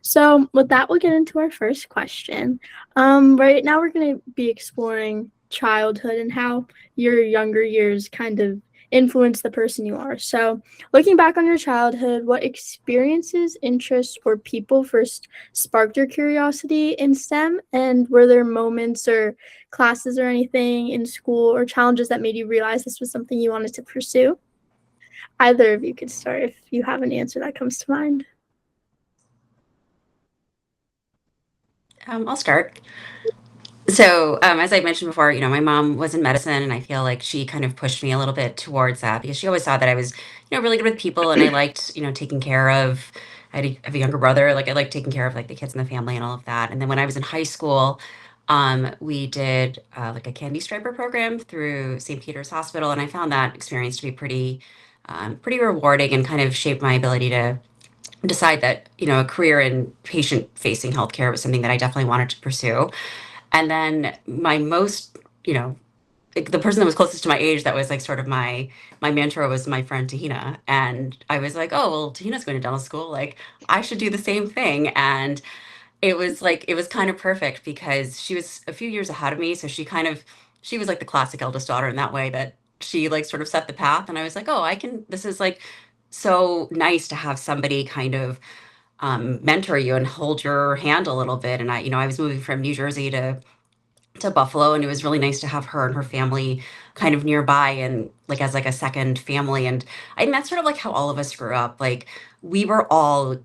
So with that, we'll get into our first question. Right now, we're going to be exploring childhood and how your younger years kind of influence the person you are. So looking back on your childhood, what experiences, interests, or people first sparked your curiosity in STEM? And were there moments or classes or anything in school or challenges that made you realize this was something you wanted to pursue? Either of you could start if you have an answer that comes to mind. I'll start. So, as I mentioned before, my mom was in medicine, and I feel like she kind of pushed me a little bit towards that because she always saw that I was, really good with people, and I liked, taking care of. I have a younger brother, like I liked taking care of like the kids in the family and all of that. And then when I was in high school, we did like a candy striper program through St. Peter's Hospital, and I found that experience to be pretty rewarding and kind of shaped my ability to decide that a career in patient-facing healthcare was something that I definitely wanted to pursue. And then my most, like, the person that was closest to my age that was like sort of my mentor was my friend Tuhina. And I was like, oh, well, Tahina's going to dental school. Like, I should do the same thing. And it was kind of perfect because she was a few years ahead of me. So she was like the classic eldest daughter in that way, that she like sort of set the path. And I was like, oh, this is like so nice to have somebody kind of mentor you and hold your hand a little bit. And I was moving from New Jersey to Buffalo, and it was really nice to have her and her family kind of nearby and like as like a second family. And that's sort of like how all of us grew up. Like, we were all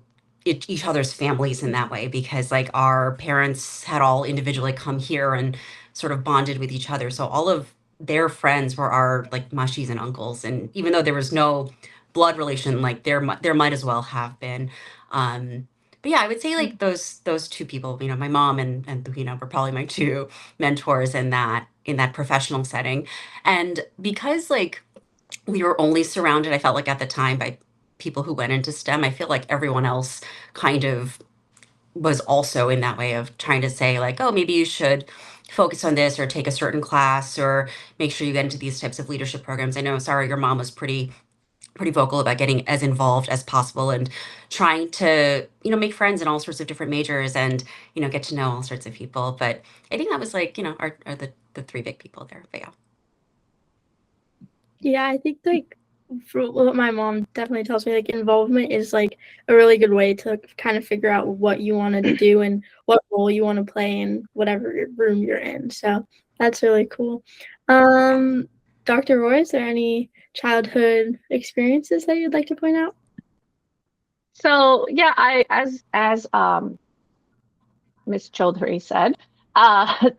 each other's families in that way, because like our parents had all individually come here and sort of bonded with each other. So all of their friends were our like mushies and uncles. And even though there was no blood relation, like there might as well have been. But yeah, I would say like those two people, my mom and Tuhina were probably my two mentors in that professional setting. And because like we were only surrounded, I felt like at the time, by people who went into STEM, I feel like everyone else kind of was also in that way of trying to say like, oh, maybe you should focus on this or take a certain class or make sure you get into these types of leadership programs. I know, Sarah, your mom was pretty vocal about getting as involved as possible and trying to, make friends in all sorts of different majors and, get to know all sorts of people. But I think that was like, are the three big people there. But yeah. Yeah, I think like for what my mom definitely tells me, like involvement is like a really good way to kind of figure out what you want to do and what role you want to play in whatever room you're in. So that's really cool. Dr. Roy, is there any childhood experiences that you'd like to point out? So yeah, as Miss Chaudhary said, I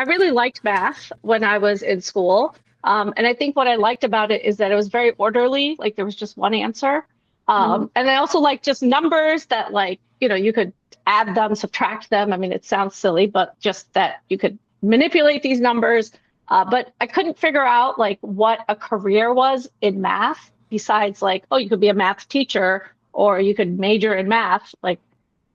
really liked math when I was in school. And I think what I liked about it is that it was very orderly, like there was just one answer. And I also like just numbers that like, you could add them, subtract them. I mean, it sounds silly, but just that you could manipulate these numbers. But I couldn't figure out like what a career was in math besides like, oh, you could be a math teacher or you could major in math. Like,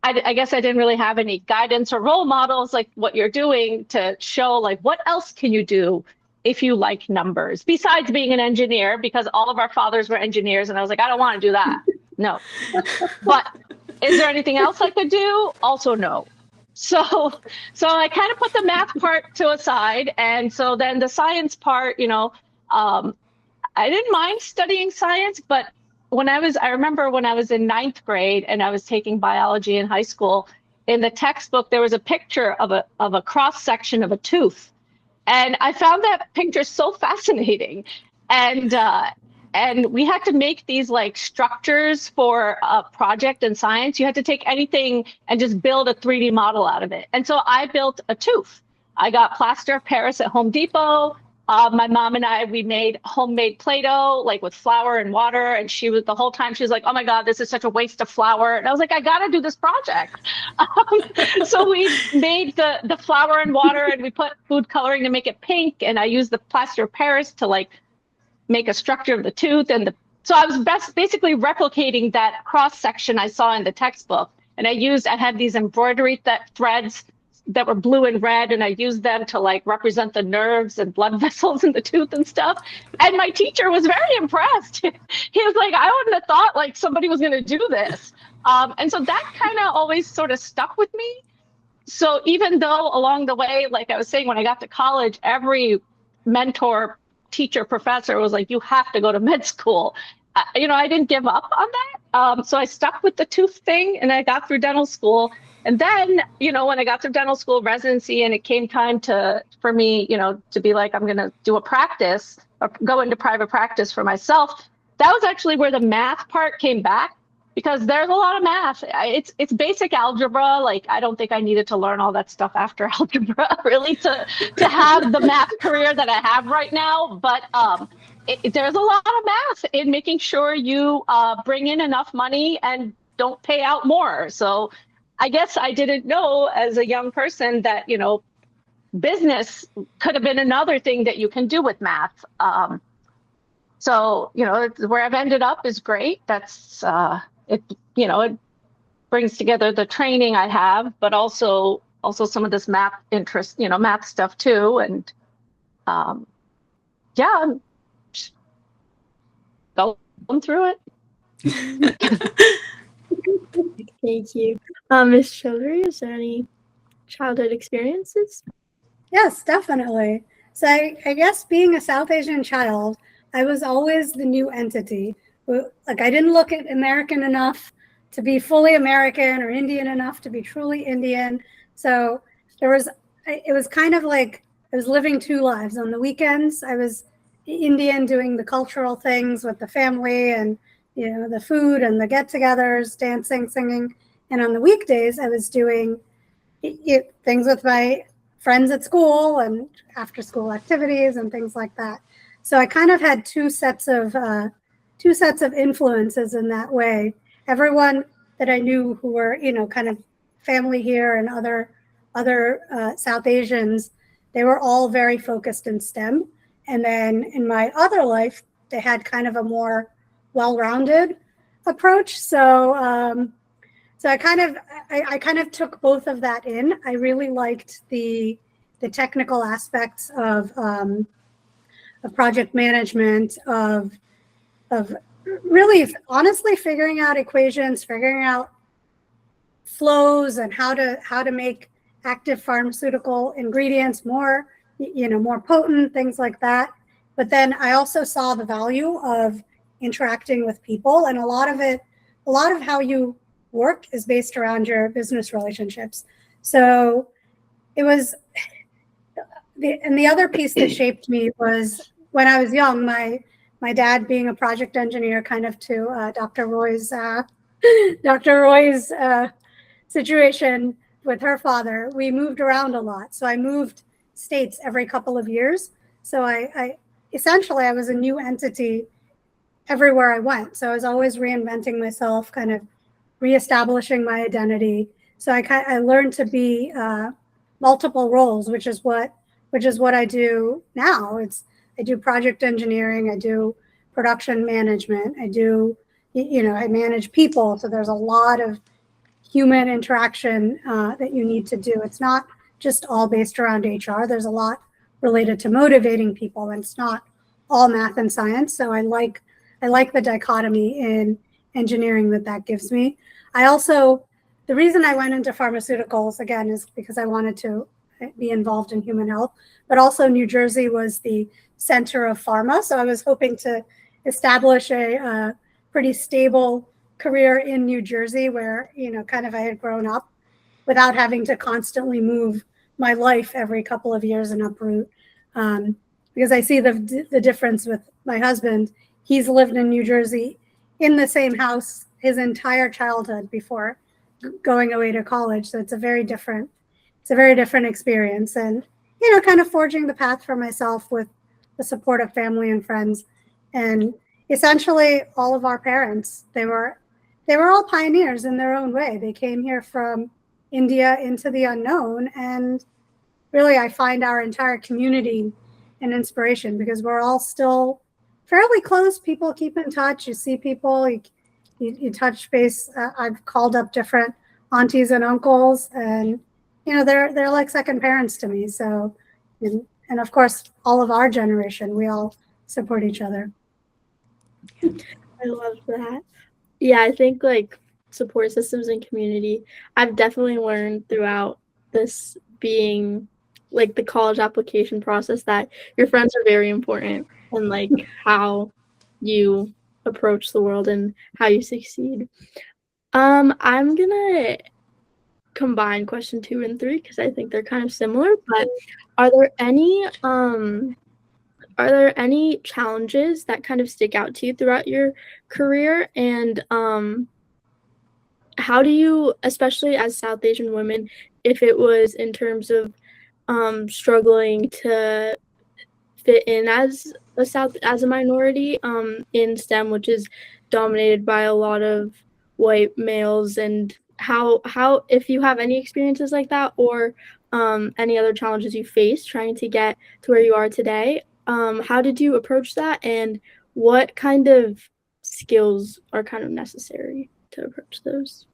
I guess I didn't really have any guidance or role models like what you're doing to show like what else can you do if you like numbers besides being an engineer, because all of our fathers were engineers and I was like, I don't want to do that. No. But is there anything else I could do? Also no. So I kind of put the math part to a side, and so then the science part, I didn't mind studying science, but I remember when I was in ninth grade and I was taking biology in high school, in the textbook, there was a picture of a cross section of a tooth. And I found that picture so fascinating. And we had to make these like structures for a project in science. You had to take anything and just build a 3D model out of it. And so I built a tooth. I got plaster of Paris at Home Depot. My mom and we made homemade Play-Doh, like with flour and water. And the whole time she was like, oh my God, this is such a waste of flour. And I was like, I got to do this project. So we made the flour and water and we put food coloring to make it pink. And I used the plaster of Paris to like make a structure of the tooth. So I was basically replicating that cross section I saw in the textbook. And I had these embroidery threads that were blue and red, and I used them to like represent the nerves and blood vessels in the tooth and stuff. And my teacher was very impressed. He was like, I wouldn't have thought like somebody was going to do this. And so that kind of always sort of stuck with me. So even though along the way, like I was saying, when I got to college, every mentor, teacher, professor was like, you have to go to med school. I didn't give up on that. So I stuck with the tooth thing and I got through dental school. And then, when I got through dental school residency and it came time for me, to be like, I'm going to do a practice or go into private practice for myself. That was actually where the math part came back, because there's a lot of math. It's basic algebra. Like, I don't think I needed to learn all that stuff after algebra really to have the math career that I have right now. But there's a lot of math in making sure you bring in enough money and don't pay out more. So I guess I didn't know as a young person that, business could have been another thing that you can do with math. So, where I've ended up is great. That's it brings together the training I have, but also some of this math interest, math stuff too. And yeah, I'm going through it. Thank you. Ms. Chaudhari, is there any childhood experiences? Yes, definitely. So I guess being a South Asian child, I was always the new entity. Like, I didn't look at American enough to be fully American or Indian enough to be truly Indian. So it was kind of like I was living two lives. On the weekends, I was Indian doing the cultural things with the family and, the food and the get-togethers, dancing, singing. And on the weekdays, I was doing things with my friends at school and after-school activities and things like that. So I kind of had two sets of influences in that way. Everyone that I knew who were, kind of family here and other South Asians, they were all very focused in STEM. And then in my other life, they had kind of a more well-rounded approach. So I kind of took both of that in. I really liked the technical aspects of project management, of really honestly figuring out equations, figuring out flows, and how to make active pharmaceutical ingredients more potent, things like that. But then I also saw the value of interacting with people, and a lot of how you work is based around your business relationships. So it was the other piece that shaped me was when I was young, my dad being a project engineer, kind of to Dr. Roy's situation with her father. We moved around a lot. So I moved states every couple of years. So I essentially, I was a new entity everywhere I went. So I was always reinventing myself, kind of reestablishing my identity. So I learned to be multiple roles, which is what I do now. I do project engineering, I do production management, I manage people. So there's a lot of human interaction that you need to do. It's not just all based around HR. There's a lot related to motivating people, and it's not all math and science. So I like the dichotomy in engineering that gives me. The reason I went into pharmaceuticals, again, is because I wanted to be involved in human health, but also New Jersey was the center of pharma. So I was hoping to establish a pretty stable career in New Jersey where, kind of I had grown up without having to constantly move my life every couple of years and uproot. Because I see the difference with my husband. He's lived in New Jersey in the same house his entire childhood before going away to college. So it's a very different experience, and, kind of forging the path for myself with the support of family and friends. And essentially all of our parents, they were all pioneers in their own way. They came here from India into the unknown. And really, I find our entire community an inspiration because we're all still fairly close. People keep in touch. You see people, you touch base. I've called up different aunties and uncles, and they're like second parents to me. So, and of course, all of our generation, we all support each other. I love that. Yeah, I think support systems and community. I've definitely learned throughout this being like the college application process that your friends are very important and like how you approach the world and how you succeed. I'm gonna combine question 2 and 3 because I think they're kind of similar, but are there any challenges that kind of stick out to you throughout your career? And how do you, especially as South Asian women, if it was in terms of struggling to fit in as a minority in STEM, which is dominated by a lot of white males, and how if you have any experiences like that, or any other challenges you faced trying to get to where you are today, how did you approach that, and what kind of skills are kind of necessary to approach those?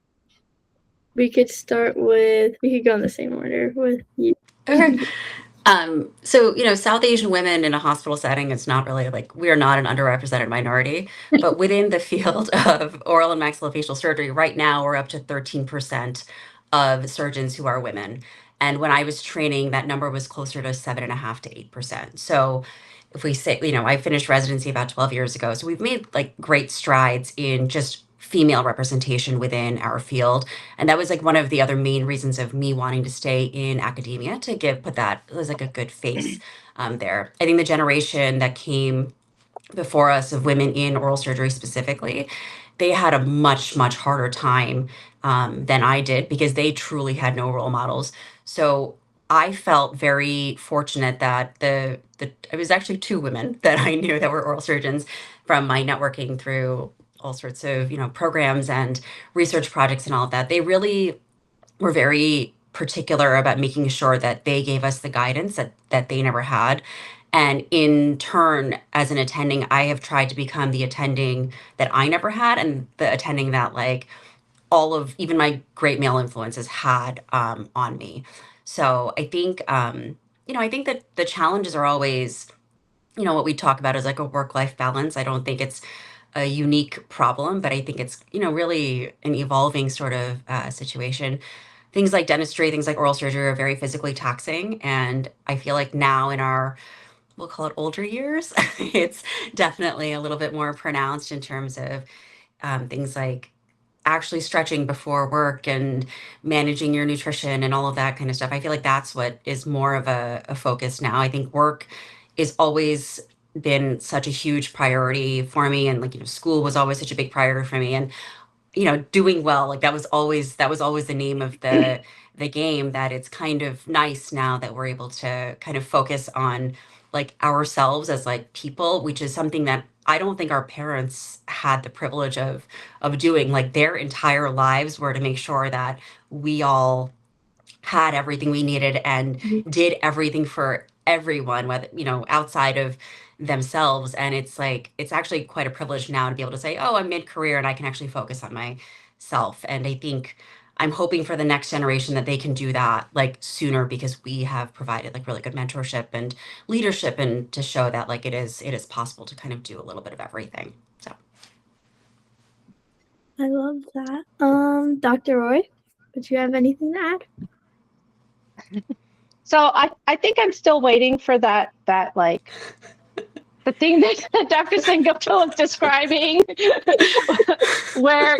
We could go in the same order with you. Okay. So, South Asian women in a hospital setting, it's not really like we are not an underrepresented minority, but within the field of oral and maxillofacial surgery, right now we're up to 13% of surgeons who are women. And when I was training, that number was closer to 7.5 to 8%. So if we say, I finished residency about 12 years ago. So we've made like great strides in just female representation within our field. And that was like one of the other main reasons of me wanting to stay in academia, to put that as like a good face there. I think the generation that came before us of women in oral surgery specifically, they had a much, much harder time than I did because they truly had no role models. So I felt very fortunate that it was actually 2 women that I knew that were oral surgeons from my networking through all sorts of, programs and research projects and all of that. They really were very particular about making sure that they gave us the guidance that they never had. And in turn, as an attending, I have tried to become the attending that I never had, and the attending that like all of even my great male influences had on me. So I think, I think that the challenges are always, what we talk about is like a work-life balance. I don't think it's a unique problem, but I think it's, really an evolving sort of situation. Things like dentistry, things like oral surgery are very physically taxing. And I feel like now in our, we'll call it older years, it's definitely a little bit more pronounced in terms of things like actually stretching before work and managing your nutrition and all of that kind of stuff. I feel like that's what is more of a focus now. I think work is always been such a huge priority for me, and like school was always such a big priority for me, and doing well, like that was always the name of the game. That it's kind of nice now that we're able to kind of focus on like ourselves as like people, which is something that I don't think our parents had the privilege of doing. Like their entire lives were to make sure that we all had everything we needed and did everything for everyone, whether outside of themselves. And it's like it's actually quite a privilege now to be able to say, oh, I'm mid-career and I can actually focus on myself. And I think I'm hoping for the next generation that they can do that like sooner, because we have provided like really good mentorship and leadership, and to show that like it is possible to kind of do a little bit of everything. So I love that. Dr. Roy, would you have anything to add? So I think I'm still waiting for that like the thing that Dr. Sengupta was describing, where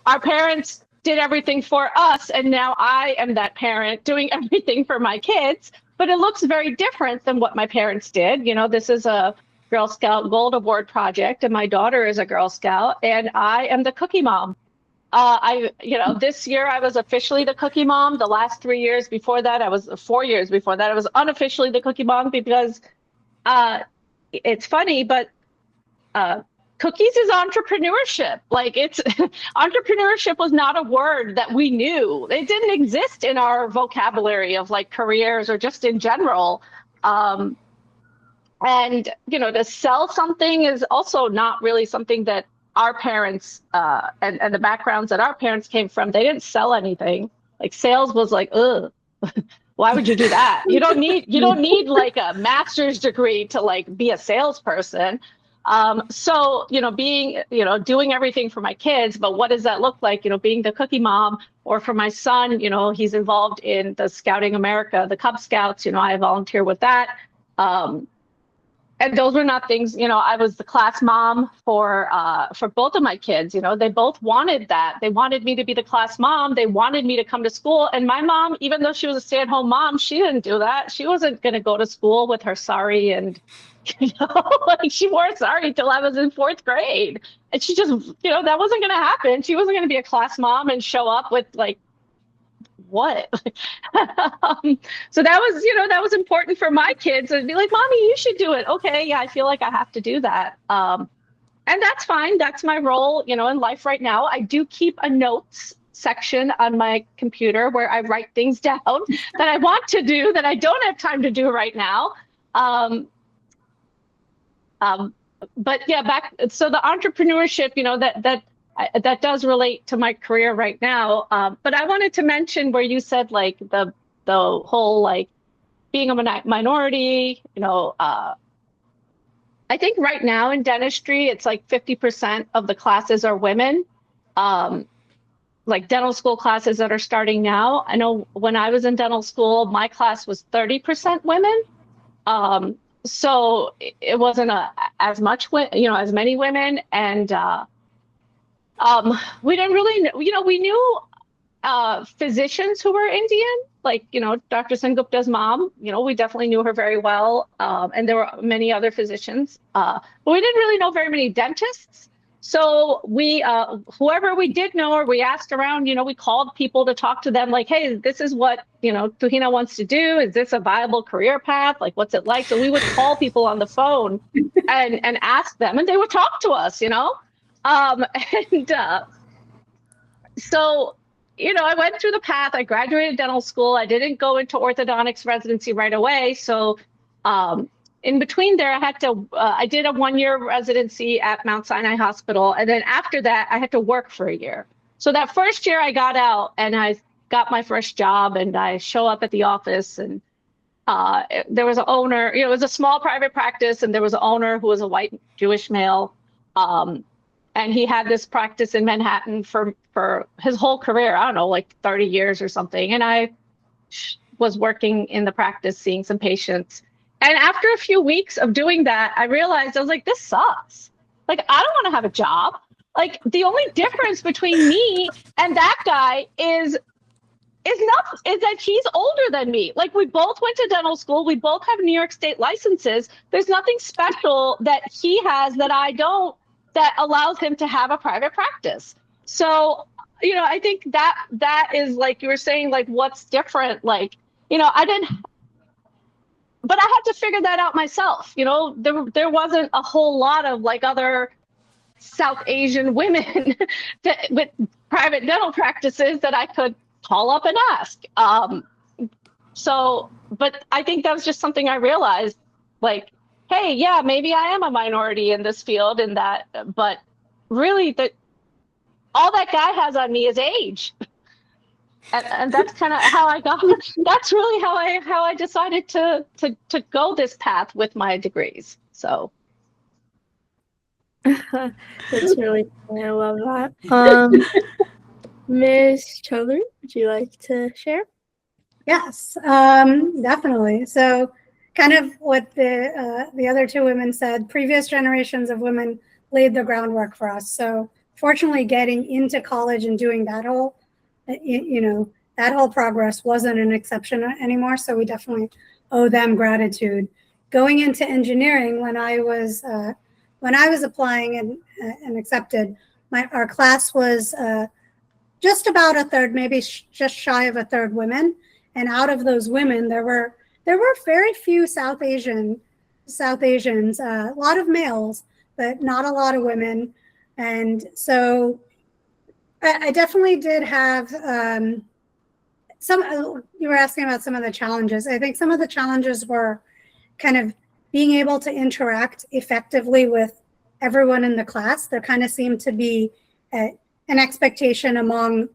our parents did everything for us, and now I am that parent doing everything for my kids. But it looks very different than what my parents did. This is a Girl Scout Gold Award project, and my daughter is a Girl Scout, and I am the cookie mom. This year I was officially the cookie mom. The last 3 years before that, 4 years before that, I was unofficially the cookie mom, because it's funny, but cookies is entrepreneurship. Like entrepreneurship was not a word that we knew. It didn't exist in our vocabulary of like careers or just in general. And to sell something is also not really something that our parents and the backgrounds that our parents came from. They didn't sell anything. Like sales was like, ugh, why would you do that? You don't need like a master's degree to like be a salesperson. So, being, doing everything for my kids, but what does that look like? Being the cookie mom, or for my son, he's involved in the Scouting America, the Cub Scouts, I volunteer with that. And those were not things, I was the class mom for both of my kids. They both wanted that. They wanted me to be the class mom. They wanted me to come to school. And my mom, even though she was a stay-at-home mom, she didn't do that. She wasn't going to go to school with her sari, and like she wore a sari till I was in 4th grade. And she just, that wasn't going to happen. She wasn't going to be a class mom and show up with like, what? So that was important for my kids, and be like, Mommy, you should do it. Okay, yeah, I feel like I have to do that. And that's fine. That's my role, in life right now. I do keep a notes section on my computer where I write things down that I want to do that I don't have time to do right now. But yeah, so the entrepreneurship, that does relate to my career right now. But I wanted to mention where you said like the whole like being a minority, I think right now in dentistry, it's like 50% of the classes are women. Like dental school classes that are starting now. I know when I was in dental school, my class was 30% women. So it wasn't as much, as many women. And we didn't really, we knew physicians who were Indian, like, Dr. Sengupta's mom, we definitely knew her very well. And there were many other physicians, but we didn't really know very many dentists. So we, whoever we did know, or we asked around, we called people to talk to them, like, hey, this is what, Tuhina wants to do. Is this a viable career path? Like, what's it like? So we would call people on the phone and ask them, and they would talk to us, So, I went through the path. I graduated dental school. I didn't go into orthodontics residency right away. So in between there, I did a 1-year residency at Mount Sinai Hospital. And then after that, I had to work for a year. So that first year I got out and I got my first job, and I show up at the office, and there was an owner, it was a small private practice, and there was an owner who was a white Jewish male. And he had this practice in Manhattan for his whole career, I don't know, like 30 years or something. And I was working in the practice, seeing some patients. And after a few weeks of doing that, I realized, I was like, this sucks. Like, I don't want to have a job. Like, the only difference between me and that guy is that he's older than me. Like, we both went to dental school. We both have New York State licenses. There's nothing special that he has that I don't, that allows him to have a private practice. So, I think that is, like you were saying, like, what's different? Like, but I had to figure that out myself. There wasn't a whole lot of like other South Asian women with private dental practices that I could call up and ask. So, but I think that was just something I realized, like, hey, yeah, maybe I am a minority in this field, and that, but really all that guy has on me is age. And that's kind of how I got, that's really how I decided to go this path with my degrees. So. That's really funny. I love that. Ms. Chaudhari, would you like to share? Yes, definitely. So kind of what the other two women said, previous generations of women laid the groundwork for us. So fortunately, getting into college and doing that whole, that whole progress wasn't an exception anymore. So we definitely owe them gratitude. Going into engineering, when I was applying and accepted, our class was just about a third, maybe just shy of a third women. And out of those women, there were very few South Asians, a lot of males, but not a lot of women. And so I definitely did have you were asking about some of the challenges. I think some of the challenges were kind of being able to interact effectively with everyone in the class. There kind of seemed to be an expectation among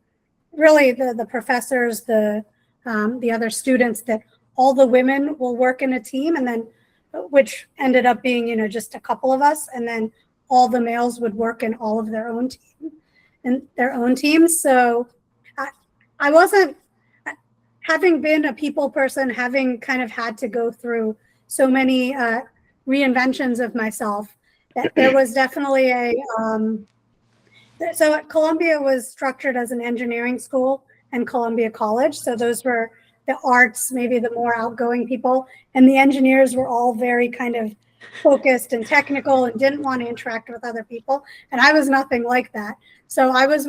really the professors, the other students, that all the women will work in a team, and then which ended up being, just a couple of us, and then all the males would work in all of their own teams. So I wasn't, having been a people person, having kind of had to go through so many reinventions of myself, that there was definitely so Columbia was structured as an engineering school and Columbia College. So those were the arts, maybe the more outgoing people. And the engineers were all very kind of focused and technical and didn't want to interact with other people. And I was nothing like that. So I was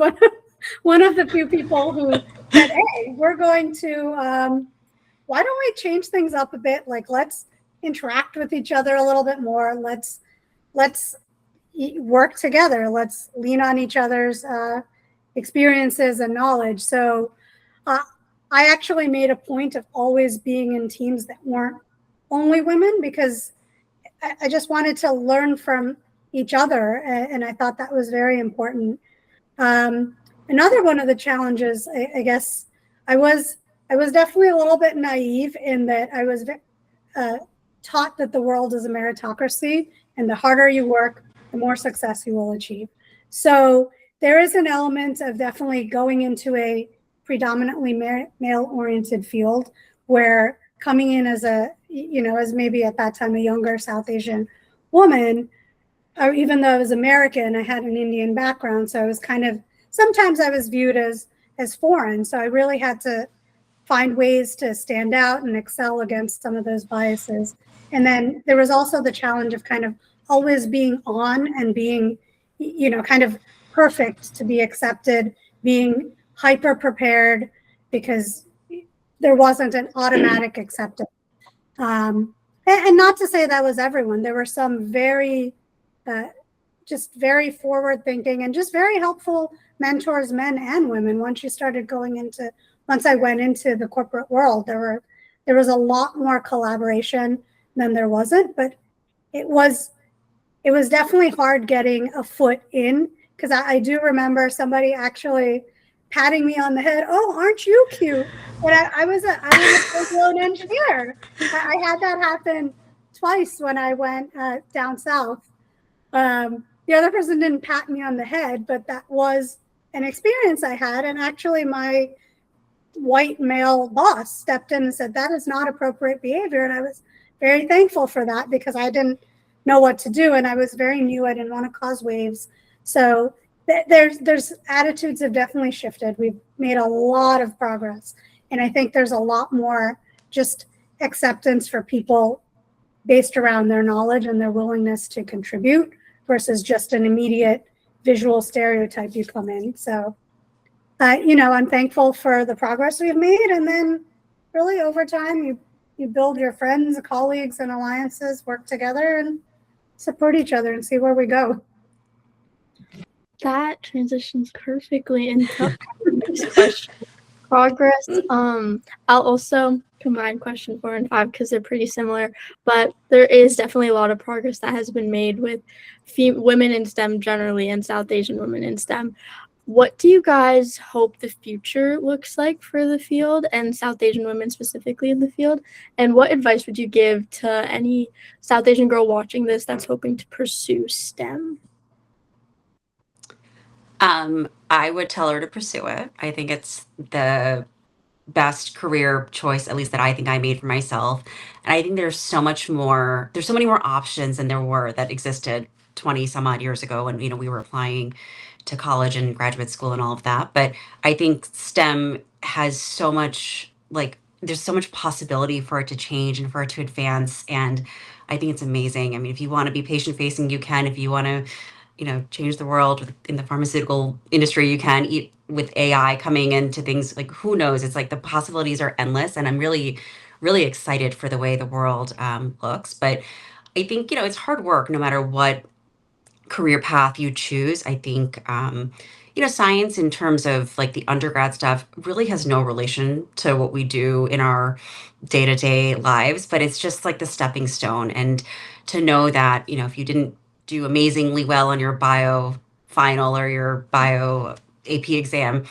one of the few people who said, hey, we're going to, why don't we change things up a bit? Like, let's interact with each other a little bit more. Let's work together. Let's lean on each other's experiences and knowledge. So I actually made a point of always being in teams that weren't only women, because I just wanted to learn from each other. And I thought that was very important. Another one of the challenges, I guess, I was definitely a little bit naive in that I was taught that the world is a meritocracy, and the harder you work, the more success you will achieve. So there is an element of definitely going into a predominantly male-oriented field, where coming in as as maybe at that time a younger South Asian woman, or even though I was American, I had an Indian background, so I was sometimes I was viewed as foreign. So I really had to find ways to stand out and excel against some of those biases. And then there was also the challenge of kind of always being on and being, kind of perfect to be accepted, being hyper prepared, because there wasn't an automatic acceptance. And not to say that was everyone. There were some very, just very forward thinking and just very helpful mentors, men and women. Once I went into the corporate world, there was a lot more collaboration than there wasn't, but it was definitely hard getting a foot in, because I do remember somebody actually patting me on the head. Oh, aren't you cute? And I was a full-blown engineer. I had that happen twice when I went down south. The other person didn't pat me on the head, but that was an experience I had. And actually my white male boss stepped in and said, that is not appropriate behavior. And I was very thankful for that, because I didn't know what to do. And I was very new. I didn't want to cause waves. So there's attitudes have definitely shifted. We've made a lot of progress. And I think there's a lot more just acceptance for people based around their knowledge and their willingness to contribute, versus just an immediate visual stereotype you come in. So, I'm thankful for the progress we've made. And then really over time, you build your friends, colleagues, and alliances, work together and support each other and see where we go. That transitions perfectly into the next question. Progress. I'll also combine question 4 and 5 because they're pretty similar, but there is definitely a lot of progress that has been made with women in STEM generally and South Asian women in STEM. What do you guys hope the future looks like for the field and South Asian women specifically in the field? And what advice would you give to any South Asian girl watching this that's hoping to pursue STEM? I would tell her to pursue it. I think it's the best career choice, at least that I think I made for myself. And I think there's so many more options than there were that existed 20 some odd years ago when, we were applying to college and graduate school and all of that. But I think STEM has so much, there's so much possibility for it to change and for it to advance. And I think it's amazing. I mean, if you want to be patient facing, you can. If you want to, change the world in the pharmaceutical industry, you can. With AI coming into things, like, who knows? It's like the possibilities are endless. And I'm really, really excited for the way the world looks. But I think, it's hard work no matter what career path you choose. I think, science in terms of like the undergrad stuff really has no relation to what we do in our day-to-day lives, but it's just like the stepping stone. And to know that, if you didn't do amazingly well on your bio final or your bio AP exam,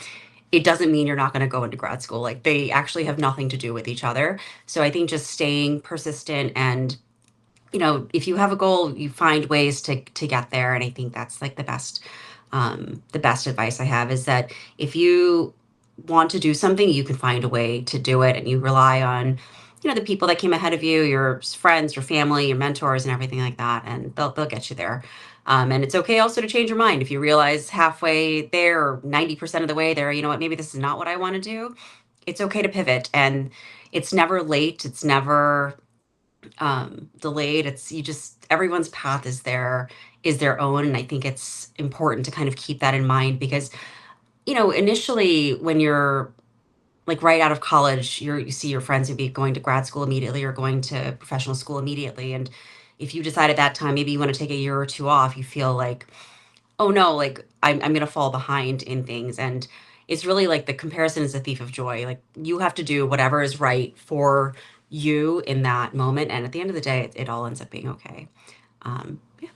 it doesn't mean you're not going to go into grad school. Like, they actually have nothing to do with each other. So I think just staying persistent and you know, if you have a goal, you find ways to get there. And I think that's like the best advice I have is that if you want to do something, you can find a way to do it, and you rely on, you know, the people that came ahead of you, your friends, your family, your mentors, and everything like that, and they'll get you there. And it's okay also to change your mind if you realize halfway there or 90% of the way there, you know what, maybe this is not what I want to do. It's okay to pivot, and it's never late. It's never delayed. It's you just everyone's path is their own, and I think it's important to kind of keep that in mind because you know initially when you're like right out of college, you see your friends who be going to grad school immediately or going to professional school immediately, and if you decide at that time maybe you want to take a year or two off, you feel like, oh no, like I'm gonna fall behind in things. And it's really like the comparison is a thief of joy. Like you have to do whatever is right for you in that moment. And at the end of the day, it all ends up being okay. Yeah.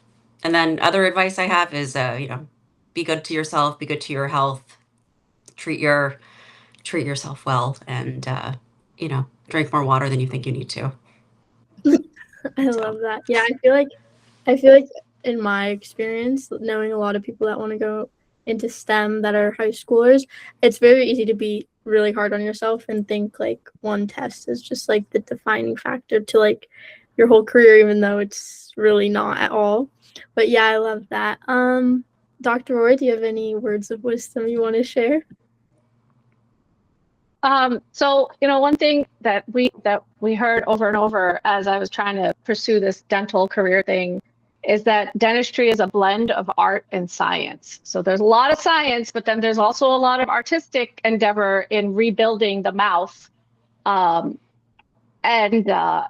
And then other advice I have is, you know, be good to yourself, be good to your health, treat yourself well, and, you know, drink more water than you think you need to. I So. love that. Yeah, I feel like in my experience, knowing a lot of people that want to go into STEM that are high schoolers, it's very easy to be really hard on yourself and think like one test is just like the defining factor to like your whole career, even though it's really not at all. But yeah, I love that. Dr. Roy, do you have any words of wisdom you want to share? So, you know, one thing that we heard over and over as I was trying to pursue this dental career thing is that dentistry is a blend of art and science. So there's a lot of science, but then there's also a lot of artistic endeavor in rebuilding the mouth. And that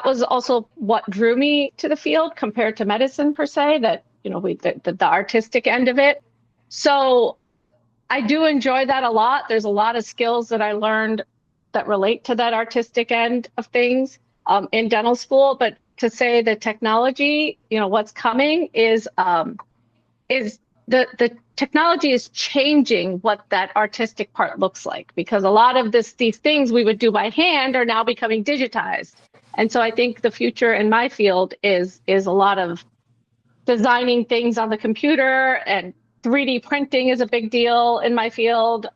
was also what drew me to the field compared to medicine per se, that, you know, the artistic end of it. So I do enjoy that a lot. There's a lot of skills that I learned that relate to that artistic end of things in dental school. But to say the technology, you know, what's coming is the technology is changing what that artistic part looks like, because a lot of these things we would do by hand are now becoming digitized. And so I think the future in my field is a lot of designing things on the computer, and 3D printing is a big deal in my field.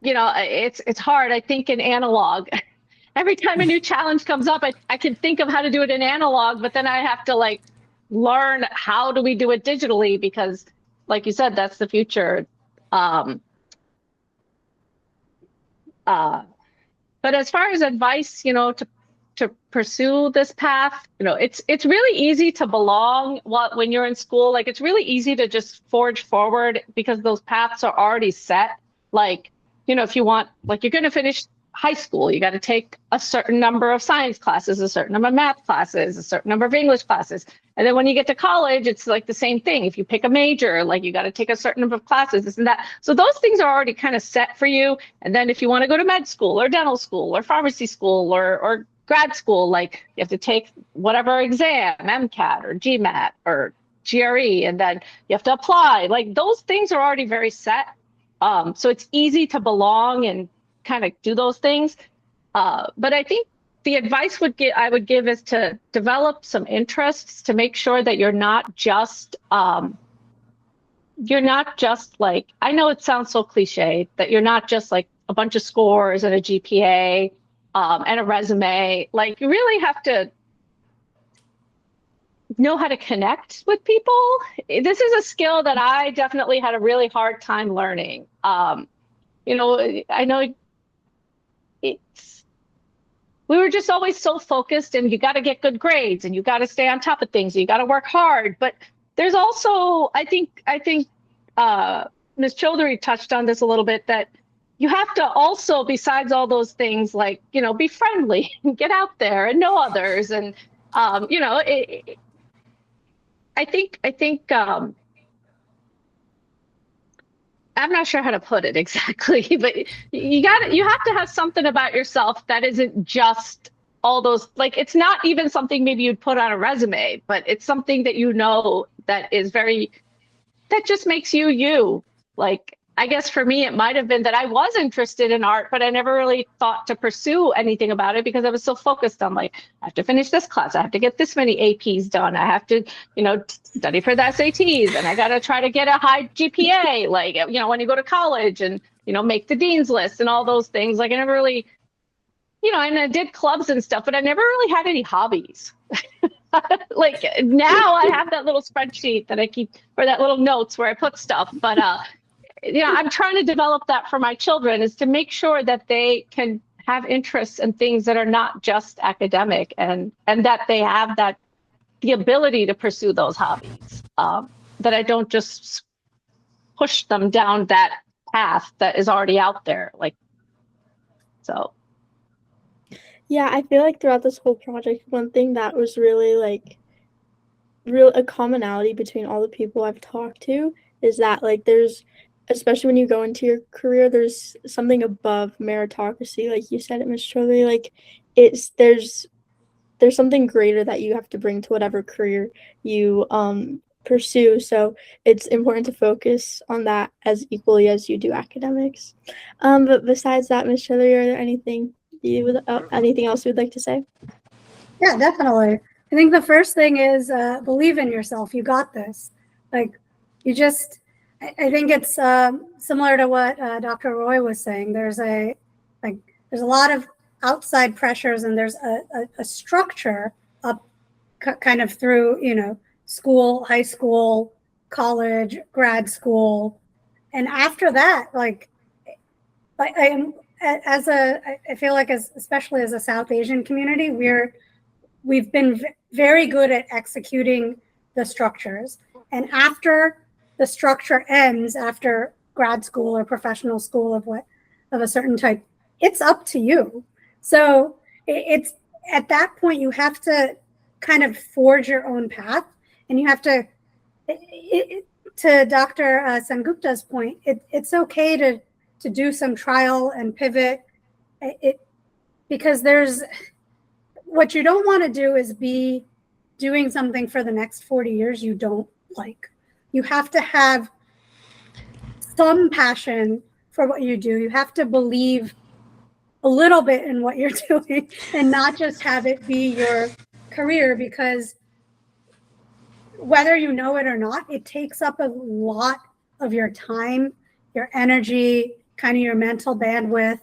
You know, it's hard. I think in analog, every time a new challenge comes up, I can think of how to do it in analog, but then I have to like learn how do we do it digitally, because like you said, that's the future. But as far as advice, you know, to pursue this path, you know, it's really easy to belong when you're in school. Like it's really easy to just forge forward because those paths are already set. Like, you know, if you want, like you're going to finish high school, you got to take a certain number of science classes, a certain number of math classes, a certain number of English classes. And then when you get to college, it's like the same thing. If you pick a major, like you got to take a certain number of classes, this and that. So those things are already kind of set for you. And then if you want to go to med school or dental school or pharmacy school or grad school, like you have to take whatever exam, MCAT or GMAT or GRE, and then you have to apply. Like those things are already very set. So it's easy to belong and kind of do those things. But I think the advice I would give is to develop some interests, to make sure that you're not just like, I know it sounds so cliche, that you're not just like a bunch of scores and a GPA and a resume. Like you really have to know how to connect with people. This is a skill that I definitely had a really hard time learning. You know, I know we were just always so focused, and you got to get good grades, and you got to stay on top of things, you got to work hard. But there's also, I think Ms. Chaudhari touched on this a little bit, that you have to also, besides all those things, like, you know, be friendly and get out there and know others. And, you know, I think I'm not sure how to put it exactly, but you have to have something about yourself that isn't just all those, like, it's not even something maybe you'd put on a resume, but it's something that, you know, that is that just makes you. Like, I guess for me, it might have been that I was interested in art, but I never really thought to pursue anything about it because I was so focused on like, I have to finish this class. I have to get this many APs done. I have to, study for the SATs, and I got to try to get a high GPA. Like, when you go to college and, make the dean's list and all those things. Like I never really, and I did clubs and stuff, but I never really had any hobbies. Like now I have that little spreadsheet that I keep, or that little notes where I put stuff, but I'm trying to develop that for my children, is to make sure that they can have interests in things that are not just academic, and that they have the ability to pursue those hobbies, that I don't just push them down that path that is already out there. So. Yeah, I feel like throughout this whole project, one thing that was really a commonality between all the people I've talked to is that there's, especially when you go into your career, there's something above meritocracy, like you said it, Ms. Chaudhary. There's something greater that you have to bring to whatever career you pursue. So it's important to focus on that as equally as you do academics. But besides that, Ms. Chaudhary, are there anything else you would like to say? Yeah, definitely. I think the first thing is believe in yourself. You got this. I think it's similar to what Dr. Roy was saying. There's a lot of outside pressures, and there's a structure up kind of through, school, high school, college, grad school. And after that, I feel like especially as a South Asian community, we've been very good at executing the structures. And after the structure ends, after grad school or professional school of a certain type, it's up to you. So it's at that point you have to kind of forge your own path, and you have to. To Dr. Sengupta's point, it's okay to do some trial and pivot. Because what you don't want to do is be doing something for the next 40 years you don't like. You have to have some passion for what you do. You have to believe a little bit in what you're doing, and not just have it be your career, because whether you know it or not, it takes up a lot of your time, your energy, kind of your mental bandwidth.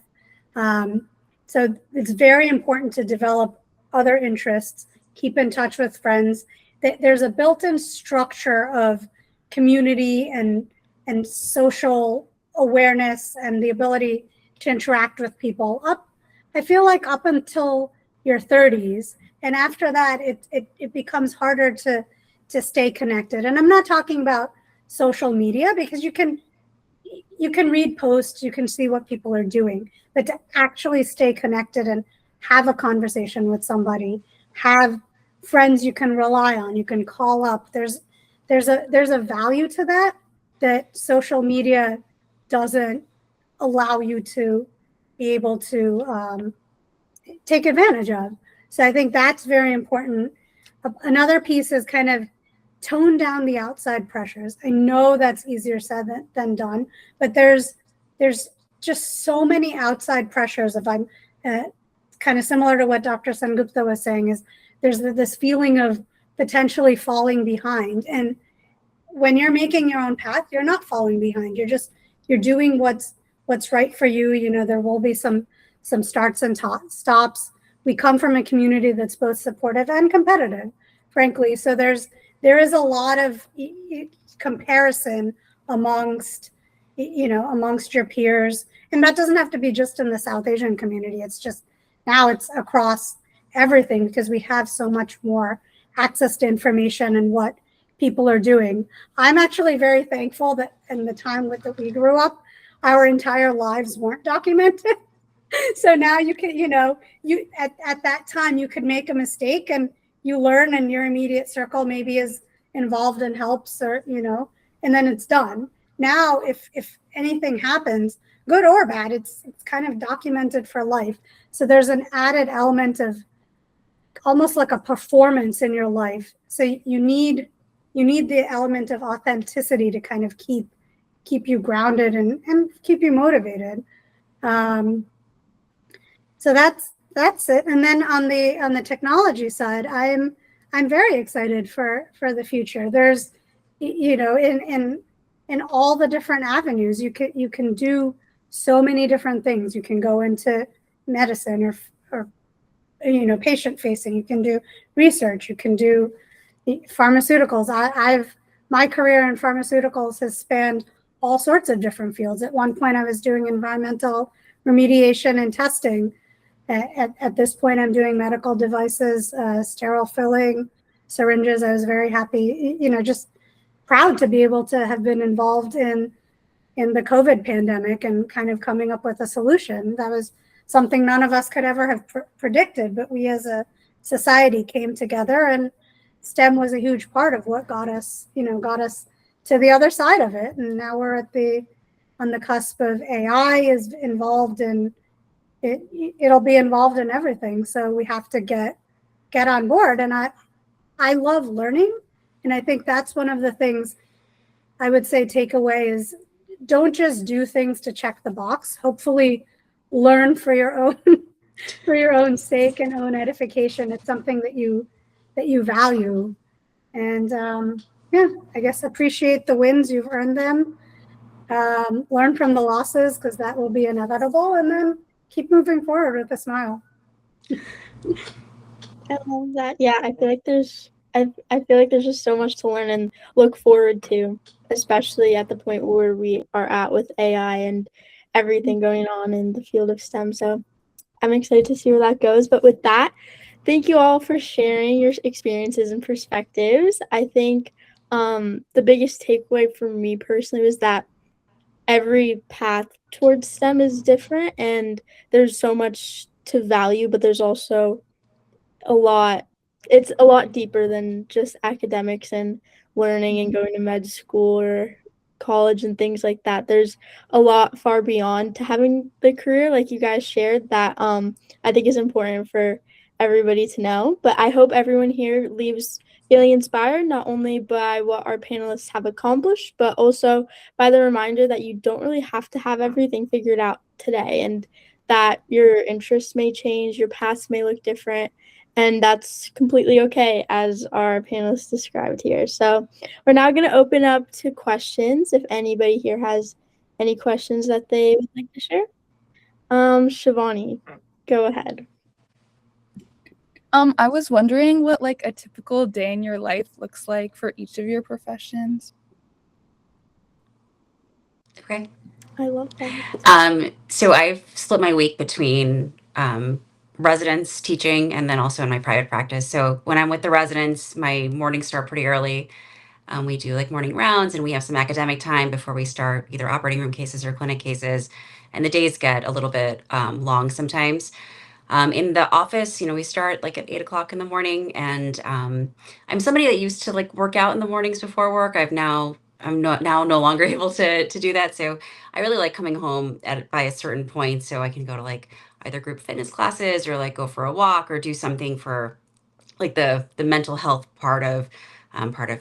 So it's very important to develop other interests, keep in touch with friends. There's a built-in structure of community and social awareness and the ability to interact with people I feel like up until your 30s. And after that, it becomes harder to stay connected. And I'm not talking about social media, because you can read posts, you can see what people are doing, but to actually stay connected and have a conversation with somebody, have friends you can rely on, you can call up. There's a value to that social media doesn't allow you to be able to take advantage of. So I think that's very important. Another piece is kind of tone down the outside pressures. I know that's easier said than done, but there's just so many outside pressures. If I'm kind of similar to what Dr. Sengupta was saying, is there's this feeling of potentially falling behind. And when you're making your own path, you're not falling behind. You're doing what's right for you. There will be some starts and stops. We come from a community that's both supportive and competitive, frankly. So there is a lot of comparison amongst your peers. And that doesn't have to be just in the South Asian community. It's just now it's across everything, because we have so much more access to information and what people are doing. I'm actually very thankful that in the time that we grew up, our entire lives weren't documented. So now you can, you at that time you could make a mistake and you learn, and your immediate circle maybe is involved and helps, or and then it's done. Now if anything happens, good or bad, it's kind of documented for life. So there's an added element of almost like a performance in your life. So you need the element of authenticity to kind of keep keep you grounded and keep you motivated. So that's it. And then on the technology side, I'm very excited for the future. There's, you know, in all the different avenues, you can do so many different things. You can go into medicine or you know, patient facing. You can do research. You can do pharmaceuticals. My career in pharmaceuticals has spanned all sorts of different fields. At one point, I was doing environmental remediation and testing. At this point, I'm doing medical devices, sterile filling, syringes. I was very happy, you know, just proud to be able to have been involved in the COVID pandemic and kind of coming up with a solution. That was something none of us could ever have predicted, but we as a society came together, and STEM was a huge part of what got us to the other side of it. And now we're on the cusp of AI is involved in it. It'll be involved in everything. So we have to get on board. And I love learning. And I think that's one of the things I would say take away is don't just do things to check the box. Hopefully learn for your own sake and own edification. It's something that you value. And yeah, I guess appreciate the wins, you've earned them. Learn from the losses, because that will be inevitable, and then keep moving forward with a smile. I love that. Yeah, I feel like there's just so much to learn and look forward to, especially at the point where we are at with AI and everything going on in the field of STEM. So I'm excited to see where that goes. But with that, thank you all for sharing your experiences and perspectives. I think the biggest takeaway for me personally was that every path towards STEM is different, and there's so much to value, but there's also it's a lot deeper than just academics and learning and going to med school or college and things like that. There's a lot far beyond to having the career like you guys shared that I think is important for everybody to know. But I hope everyone here leaves feeling inspired, not only by what our panelists have accomplished, but also by the reminder that you don't really have to have everything figured out today, and that your interests may change, your paths may look different, and that's completely okay, as our panelists described here. So we're now going to open up to questions. If anybody here has any questions that they would like to share. Shivani, go ahead. I was wondering what like a typical day in your life looks like for each of your professions. Okay. I love that. So I've split my week between residents teaching and then also in my private practice. So when I'm with the residents, my mornings start pretty early. We do like morning rounds, and we have some academic time before we start either operating room cases or clinic cases. And the days get a little bit long sometimes. In the office, we start like at 8 o'clock in the morning, and I'm somebody that used to like work out in the mornings before work. I'm no longer able to do that. So I really like coming home by a certain point so I can go to like either group fitness classes or like go for a walk or do something for like the mental health part of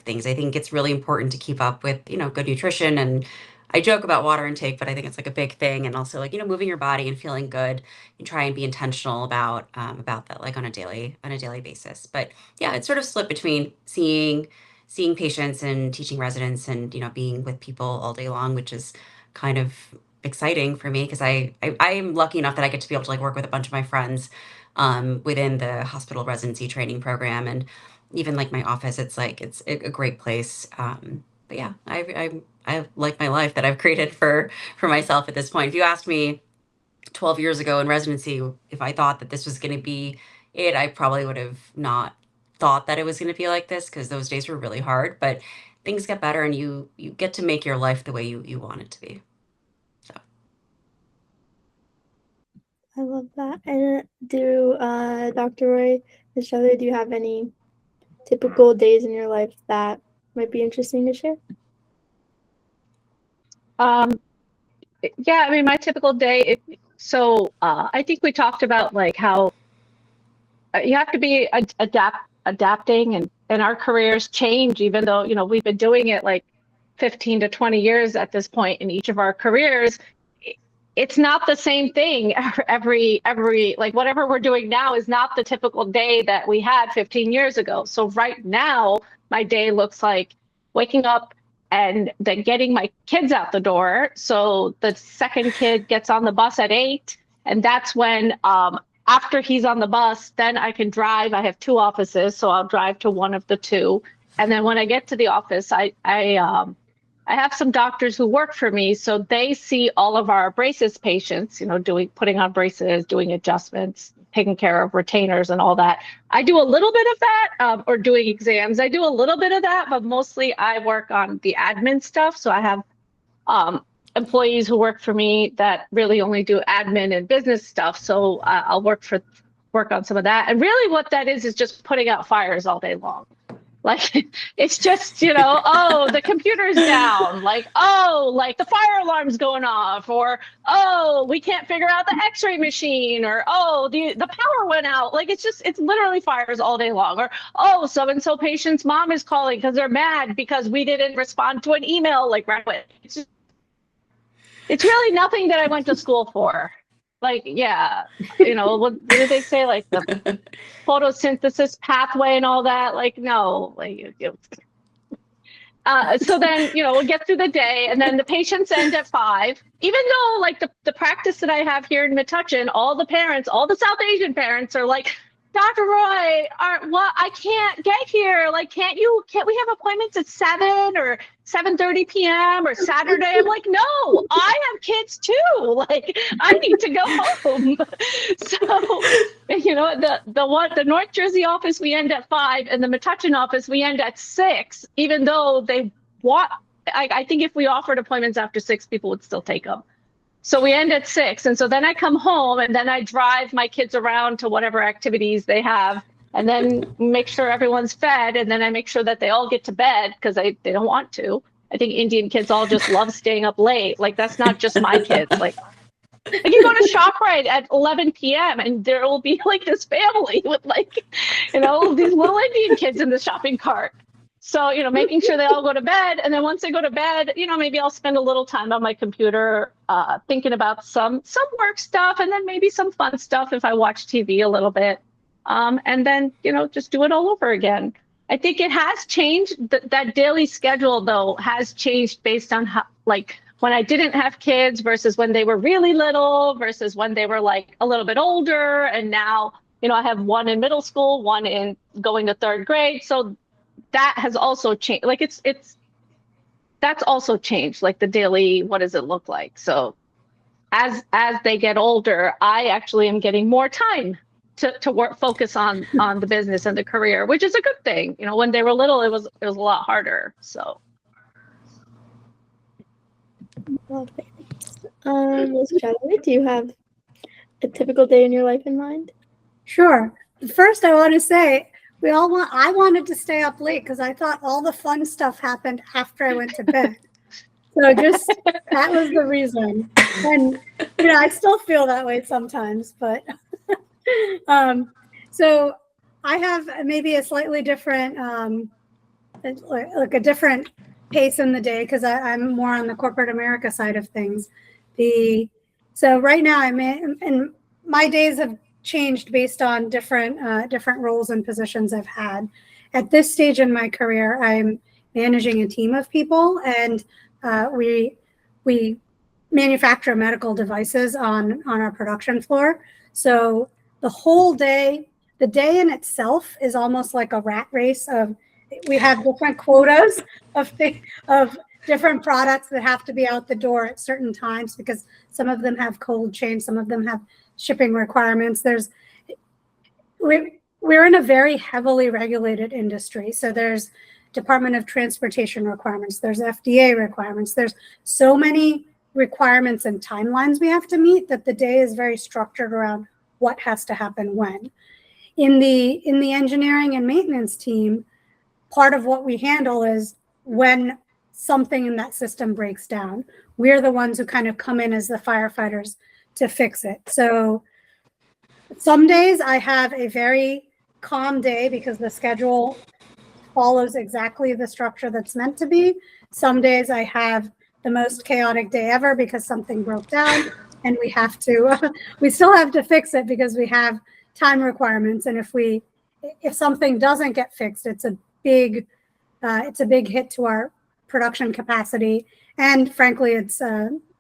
things. I think it's really important to keep up with good nutrition, and I joke about water intake, but I think it's like a big thing. And also like moving your body and feeling good, and try and be intentional about that like on a daily basis. But yeah, it's sort of split between seeing patients and teaching residents and being with people all day long, which is kind of exciting for me because I am lucky enough that I get to be able to like work with a bunch of my friends within the hospital residency training program, and even like my office, it's a great place. But yeah, I like my life that I've created for myself at this point. If you asked me 12 years ago in residency if I thought that this was going to be it, I probably would have not thought that it was going to be like this, because those days were really hard. But things get better, and you get to make your life the way you want it to be. So I love that. And Dr. Roy, Ms. Chaudhary, do you have any typical days in your life that might be interesting to share? Yeah, I mean, my typical day. I think we talked about like how you have to be adapting, and our careers change, even though we've been doing it like 15 to 20 years at this point in each of our careers, it's not the same thing every like whatever we're doing now is not the typical day that we had 15 years ago. So right now, my day looks like waking up and then getting my kids out the door. So the second kid gets on the bus at 8, and that's when after he's on the bus, then I can drive. I have 2 offices, so I'll drive to one of the 2. And then when I get to the office, I have some doctors who work for me, so they see all of our braces patients, you know, putting on braces, doing adjustments, taking care of retainers and all that. I do a little bit of that, or doing exams. I do a little bit of that, but mostly I work on the admin stuff. So I have employees who work for me that really only do admin and business stuff. So I'll work on some of that. And really what that is just putting out fires all day long. Like, it's just, you know, oh, the computer's down. Like, oh, like the fire alarm's going off, or, oh, we can't figure out the x-ray machine, or, oh, the power went out. Like, it's literally fires all day long. Or, oh, so-and-so patient's mom is calling because they're mad because we didn't respond to an email like right away. It's really nothing that I went to school for. Like, yeah, you know, what did they say? Like the photosynthesis pathway and all that. Like, no, like, so then, you know, we'll get through the day, and then the patients end at 5. Even though, like, the practice that I have here in Metuchen, all the South Asian parents are like, Dr. Roy, I can't get here. Like, can't we have appointments at 7 or 7:30 p.m. or Saturday? I'm like, no, I have kids too. Like, I need to go home. So, you know, the North Jersey office, we end at 5, and the Metuchen office, we end at 6, even though I think if we offered appointments after 6, people would still take them. So we end at 6. And so then I come home, and then I drive my kids around to whatever activities they have, and then make sure everyone's fed. And then I make sure that they all get to bed because they don't want to. I think Indian kids all just love staying up late. Like, that's not just my kids. Like, I can go to ShopRite at 11 p.m. and there will be like this family with, like, you know, these little Indian kids in the shopping cart. So, you know, making sure they all go to bed. And then once they go to bed, you know, maybe I'll spend a little time on my computer thinking about some work stuff, and then maybe some fun stuff if I watch TV a little bit. And then, you know, just do it all over again. I think it has changed. That daily schedule, though, has changed based on how, like, when I didn't have kids versus when they were really little versus when they were like a little bit older. And now, you know, I have one in middle school, one in going to 3rd grade. So that has also changed. Like, that's also changed, like the daily, what does it look like? So as they get older, I actually am getting more time to focus on the business and the career, which is a good thing. You know, when they were little, it was a lot harder. So. Ms. Chaudhari, do you have a typical day in your life in mind? Sure. First, I want to say I wanted to stay up late because I thought all the fun stuff happened after I went to bed. So just that was the reason. And you know, I still feel that way sometimes, but so I have maybe a slightly different like a different pace in the day because I'm more on the corporate America side of things. So right now and my days have changed based on different roles and positions I've had. At this stage in my career, I'm managing a team of people, and we manufacture medical devices on our production floor. So the whole day, the day in itself is almost like a rat race of, we have different quotas of different products that have to be out the door at certain times because some of them have cold chain, some of them have shipping requirements. We're in a very heavily regulated industry. So there's Department of Transportation requirements, there's FDA requirements, there's so many requirements and timelines we have to meet that the day is very structured around what has to happen when. In the engineering and maintenance team, part of what we handle is when something in that system breaks down, we're the ones who kind of come in as the firefighters to fix it. So some days I have a very calm day because the schedule follows exactly the structure that's meant to be. Some days I have the most chaotic day ever because something broke down and we have to, we still have to fix it because we have time requirements. And if something doesn't get fixed, it's a big hit to our production capacity. And frankly, it's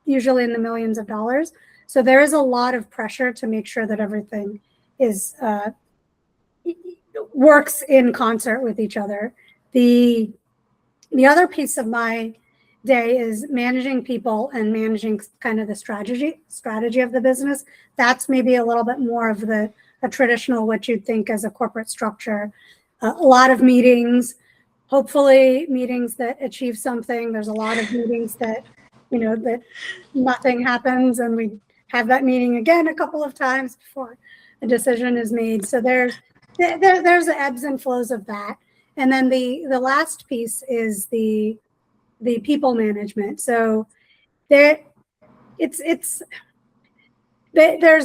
usually in the millions of dollars. So there is a lot of pressure to make sure that everything works in concert with each other. The other piece of my day is managing people and managing kind of the strategy of the business. That's maybe a little bit more of a traditional, what you'd think as a corporate structure. A lot of meetings, hopefully meetings that achieve something. There's a lot of meetings that, that nothing happens, and we have that meeting again a couple of times before a decision is made. So there's the ebbs and flows of that. And then the last piece is the people management. So there's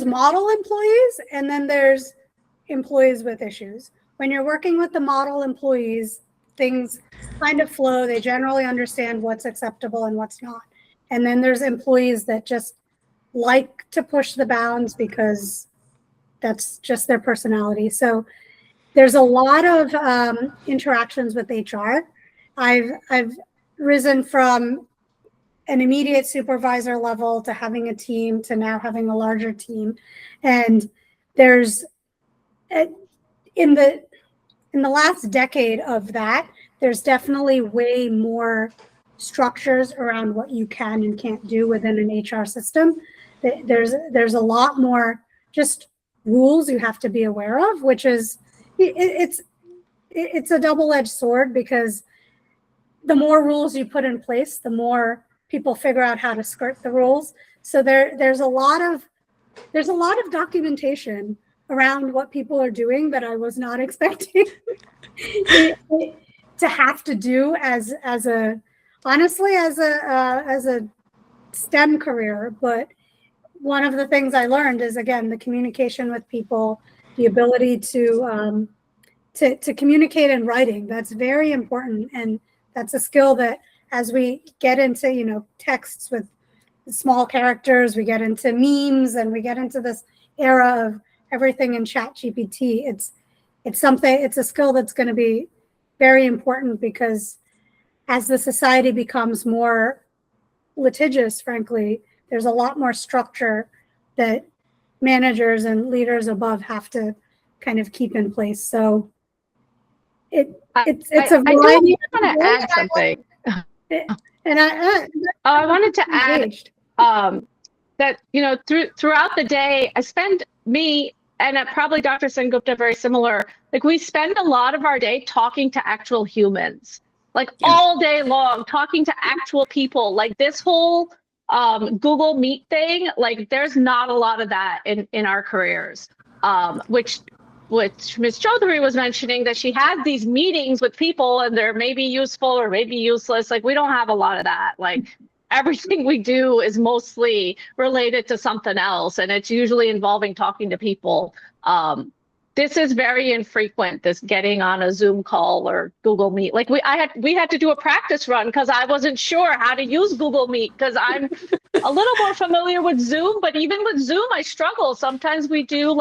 model employees, and then there's employees with issues. When you're working with the model employees, things kind of flow. They generally understand what's acceptable and what's not. And then there's employees that just like to push the bounds because that's just their personality. So there's a lot of interactions with HR. I've risen from an immediate supervisor level to having a team to now having a larger team. And there's in the last decade of that, there's definitely way more structures around what you can and can't do within an HR system. There's a lot more just rules you have to be aware of, which is it's a double-edged sword, because the more rules you put in place, the more people figure out how to skirt the rules. So there's a lot of documentation around what people are doing that I was not expecting to have to do as a STEM career. But one of the things I learned is, again, the communication with people, the ability to communicate in writing. That's very important, and that's a skill that, as we get into texts with small characters, we get into memes, and we get into this era of everything in ChatGPT. It's a skill that's going to be very important, because as the society becomes more litigious, frankly, there's a lot more structure that managers and leaders above have to kind of keep in place. So it's a variety. I want to add something. I wanted to add that throughout the day, I spend and probably Dr. Sengupta very similar. Like, we spend a lot of our day talking to actual humans, all day long, talking to actual people. Like, this whole Google Meet thing, there's not a lot of that in our careers, which Ms. Chaudhari was mentioning, that she had these meetings with people and they're maybe useful or maybe useless. We don't have a lot of that. Everything we do is mostly related to something else, and it's usually involving talking to people. This is very infrequent, this getting on a Zoom call or Google Meet. We had to do a practice run because I wasn't sure how to use Google Meet, because I'm a little more familiar with Zoom, but even with Zoom, I struggle. Sometimes we do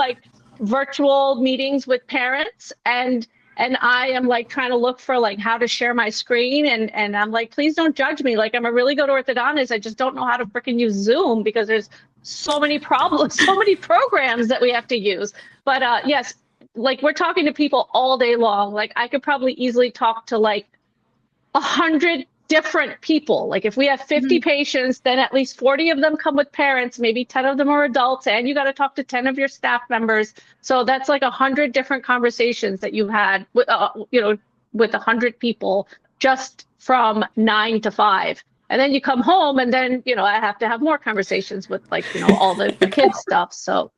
virtual meetings with parents, and I am trying to look for how to share my screen, and I'm please don't judge me. I'm a really good orthodontist. I just don't know how to freaking use Zoom, because there's so many problems, so many programs that we have to use. But yes, we're talking to people all day long. I could probably easily talk to 100 different people. If we have 50 patients, then at least 40 of them come with parents, maybe 10 of them are adults, and you got to talk to 10 of your staff members. So that's 100 different conversations that you've had with 100 people just from 9 to 5. And then you come home, and then I have to have more conversations with all the kids stuff. So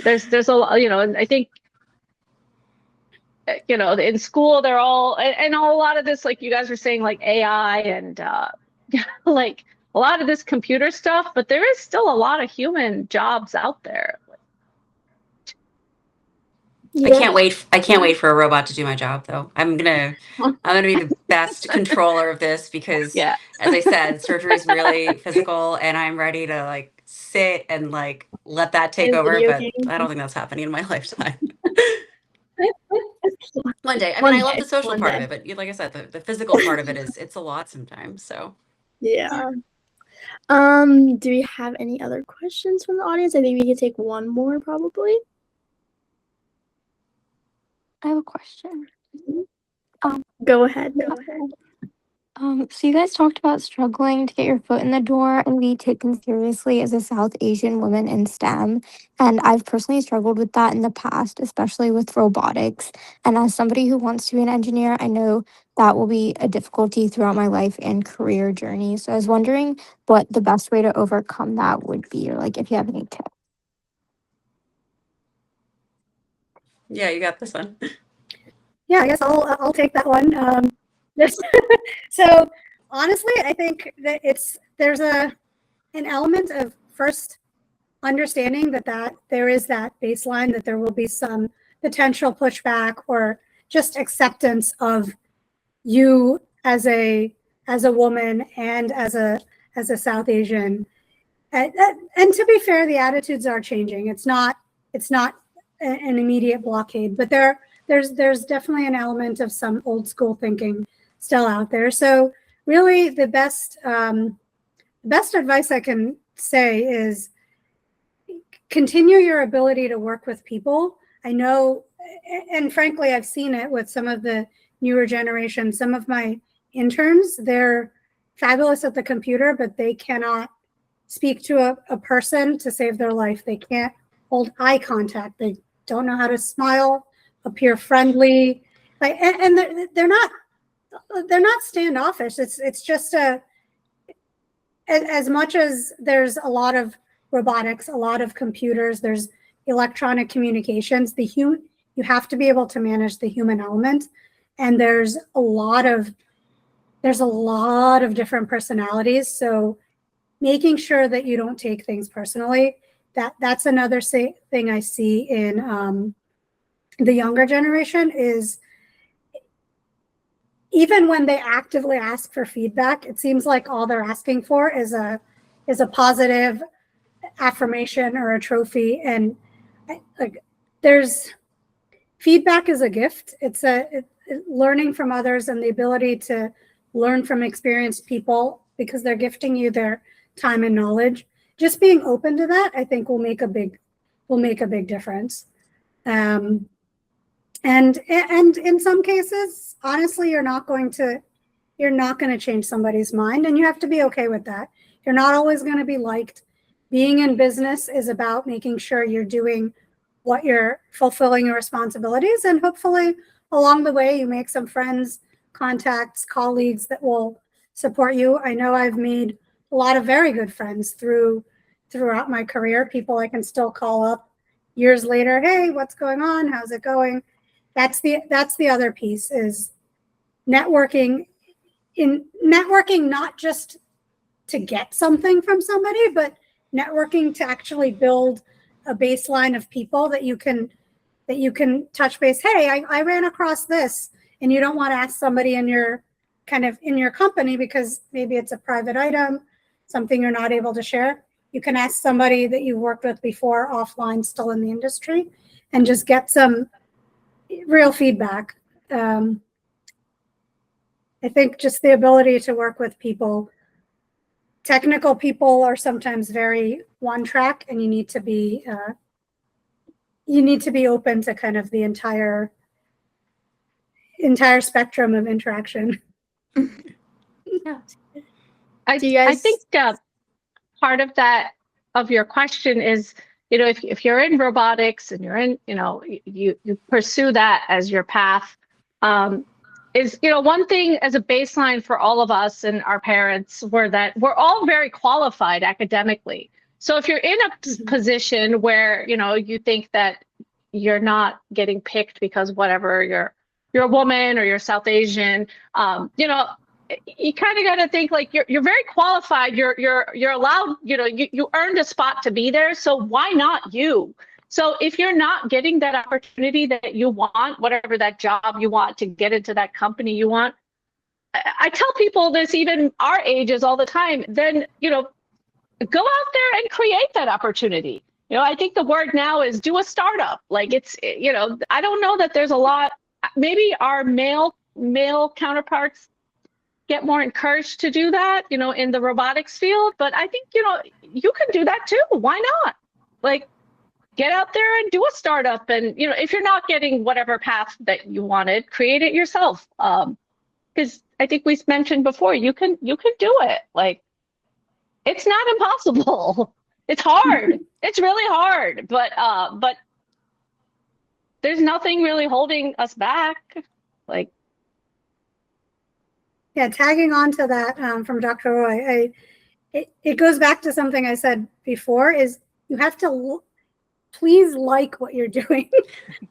there's a lot, and I think in school they're all, and a lot of this, you guys were saying, AI and a lot of this computer stuff, but there is still a lot of human jobs out there. I can't wait. I can't wait for a robot to do my job, though. I'm gonna be the best controller of this because, Yeah. as I said, surgery is really physical, and I'm ready to like sit and like let that take And over. video But games. I don't think that's happening in my lifetime. One day. I One mean, I love day, the social one part day. of it, but like I said, the physical part of it it's a lot sometimes. So Yeah. Do we have any other questions from the audience? I think we could take one more probably. I have a question. Go ahead. So you guys talked about struggling to get your foot in the door and be taken seriously as a South Asian woman in STEM. And I've personally struggled with that in the past, especially with robotics. And as somebody who wants to be an engineer, I know that will be a difficulty throughout my life and career journey. So I was wondering what the best way to overcome that would be, or like if you have any tips. yeah, you got this one. Yeah, I guess I'll take that one. So honestly, I think that there's an element of first understanding that there is that baseline, that there will be some potential pushback or just acceptance of you as a woman and as a South Asian. And to be fair, the attitudes are changing. It's not an immediate blockade, but there's definitely an element of some old school thinking still out there. So really the best advice I can say is continue your ability to work with people. I know, and frankly, I've seen it with some of the newer generation. Some of my interns, they're fabulous at the computer, but they cannot speak to a person to save their life. They can't hold eye contact. They don't know how to smile, appear friendly. Like, and they're not standoffish. It's just as much as there's a lot of robotics, a lot of computers, there's electronic communications, you have to be able to manage the human element. And there's a lot of different personalities. So making sure that you don't take things personally, that's another thing I see in the younger generation is even when they actively ask for feedback, it seems like all they're asking for is a positive affirmation or a trophy. And like there's feedback is a gift. It's learning from others and the ability to learn from experienced people because they're gifting you their time and knowledge. Just being open to that, I think, will make a big difference. And in some cases, honestly, you're not going to change somebody's mind, and you have to be okay with that. You're not always going to be liked. Being in business is about making sure you're doing what you're fulfilling your responsibilities, and hopefully along the way you make some friends, contacts, colleagues that will support you. I know I've made a lot of very good friends throughout my career, people I can still call up years later. Hey, what's going on? How's it going? That's the other piece is networking, not just to get something from somebody, but networking to actually build a baseline of people that you can touch base. Hey, I ran across this, and you don't want to ask somebody in your company because maybe it's a private item, something you're not able to share. You can ask somebody that you've worked with before offline, still in the industry, and just get some real feedback. I think just the ability to work with people. Technical people are sometimes very one track, and you need to be open to kind of the entire spectrum of interaction. Yeah. I think part of that of your question is, if you're in robotics and you're in, you pursue that as your path, is, one thing as a baseline for all of us and our parents were that we're all very qualified academically. So if you're in a position where, you think that you're not getting picked because whatever, you're a woman or you're South Asian, you kind of got to think like you're very qualified. You're allowed, you earned a spot to be there. So why not you? So if you're not getting that opportunity that you want, whatever that job you want to get into that company you want, I tell people this, even our ages all the time, then, you know, go out there and create that opportunity. You know, I think the word now is do a startup. Like it's, you know, I don't know that there's a lot, maybe our male counterparts get more encouraged to do that, you know, in the robotics field. But I think, you know, you can do that too. Why not? Like, get out there and do a startup. And, you know, if you're not getting whatever path that you wanted, create it yourself. Because I think we mentioned before, you can do it. Like, it's not impossible. It's hard. It's really hard, but there's nothing really holding us back. Like, yeah, tagging on to that from Dr. Roy, it goes back to something I said before, is you have to please like what you're doing.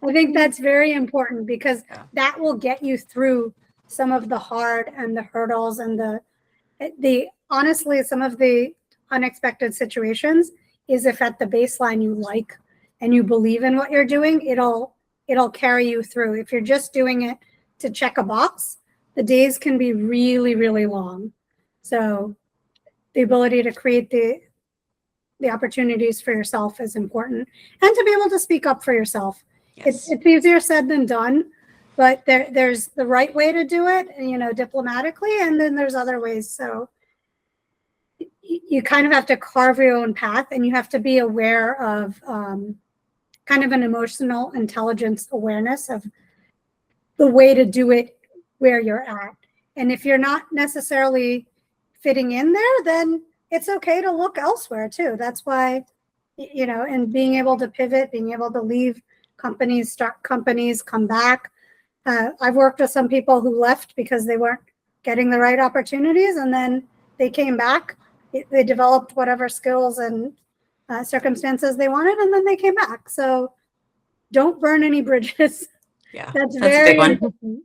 I think that's very important, because that will get you through some of the hard and the hurdles and the honestly, some of the unexpected situations. Is if at the baseline you like and you believe in what you're doing, it'll carry you through. If you're just doing it to check a box, the days can be really, really long. So the ability to create the opportunities for yourself is important, and to be able to speak up for yourself. Yes. It's easier said than done, but there's the right way to do it, you know, diplomatically, and then there's other ways. So you kind of have to carve your own path, and you have to be aware of kind of an emotional intelligence awareness of the way to do it where you're at. And if you're not necessarily fitting in there, then it's okay to look elsewhere too. That's why, you know, and being able to pivot, being able to leave companies, start companies, come back. I've worked with some people who left because they weren't getting the right opportunities, and then they came back. They developed whatever skills and circumstances they wanted, and then they came back. So don't burn any bridges. Yeah, That's a very big one. important.